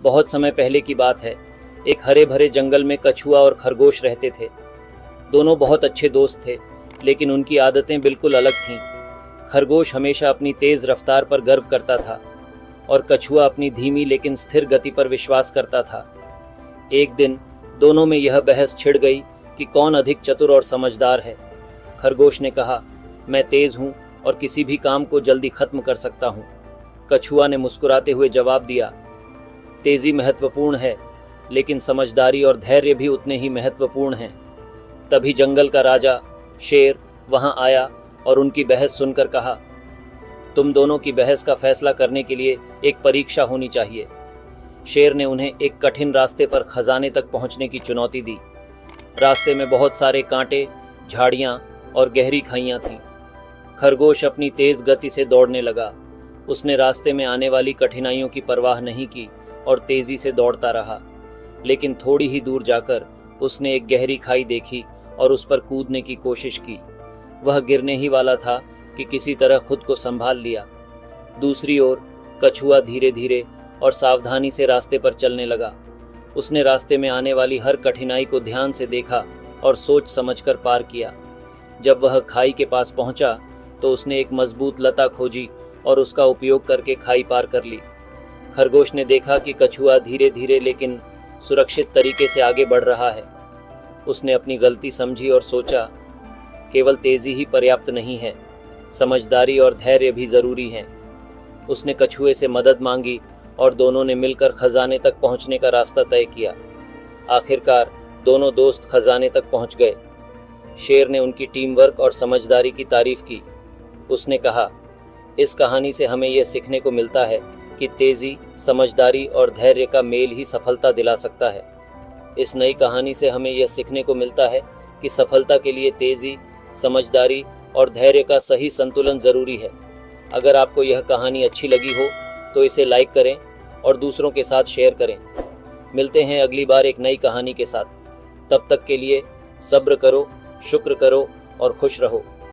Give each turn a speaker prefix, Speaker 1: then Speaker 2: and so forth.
Speaker 1: बहुत समय पहले की बात है। एक हरे भरे जंगल में कछुआ और खरगोश रहते थे। दोनों बहुत अच्छे दोस्त थे, लेकिन उनकी आदतें बिल्कुल अलग थीं। खरगोश हमेशा अपनी तेज रफ्तार पर गर्व करता था और कछुआ अपनी धीमी लेकिन स्थिर गति पर विश्वास करता था। एक दिन दोनों में यह बहस छिड़ गई कि कौन अधिक चतुर और समझदार है। खरगोश ने कहा, मैं तेज हूँ और किसी भी काम को जल्दी खत्म कर सकता हूँ। कछुआ ने मुस्कुराते हुए जवाब दिया, तेजी महत्वपूर्ण है, लेकिन समझदारी और धैर्य भी उतने ही महत्वपूर्ण हैं। तभी जंगल का राजा शेर वहां आया और उनकी बहस सुनकर कहा, तुम दोनों की बहस का फैसला करने के लिए एक परीक्षा होनी चाहिए। शेर ने उन्हें एक कठिन रास्ते पर खजाने तक पहुंचने की चुनौती दी। रास्ते में बहुत सारे कांटे, झाड़ियां और गहरी खाइयां थीं। खरगोश अपनी तेज गति से दौड़ने लगा। उसने रास्ते में आने वाली कठिनाइयों की परवाह नहीं की और तेजी से दौड़ता रहा। लेकिन थोड़ी ही दूर जाकर उसने एक गहरी खाई देखी और उस पर कूदने की कोशिश की। वह गिरने ही वाला था कि किसी तरह खुद को संभाल लिया। दूसरी ओर कछुआ धीरे धीरे और सावधानी से रास्ते पर चलने लगा। उसने रास्ते में आने वाली हर कठिनाई को ध्यान से देखा और सोच समझकर पार किया। जब वह खाई के पास पहुंचा तो उसने एक मजबूत लता खोजी और उसका उपयोग करके खाई पार कर ली। खरगोश ने देखा कि कछुआ धीरे धीरे लेकिन सुरक्षित तरीके से आगे बढ़ रहा है। उसने अपनी गलती समझी और सोचा, केवल तेजी ही पर्याप्त नहीं है, समझदारी और धैर्य भी जरूरी है। उसने कछुए से मदद मांगी और दोनों ने मिलकर खजाने तक पहुंचने का रास्ता तय किया। आखिरकार दोनों दोस्त खजाने तक पहुंच गए। शेर ने उनकी टीम वर्क और समझदारी की तारीफ की। उसने कहा, इस कहानी से हमें यह सीखने को मिलता है कि तेजी, समझदारी और धैर्य का मेल ही सफलता दिला सकता है। इस नई कहानी से हमें यह सीखने को मिलता है कि सफलता के लिए तेजी, समझदारी और धैर्य का सही संतुलन जरूरी है। अगर आपको यह कहानी अच्छी लगी हो तो इसे लाइक करें और दूसरों के साथ शेयर करें। मिलते हैं अगली बार एक नई कहानी के साथ। तब तक के लिए सब्र करो, शुक्र करो और खुश रहो।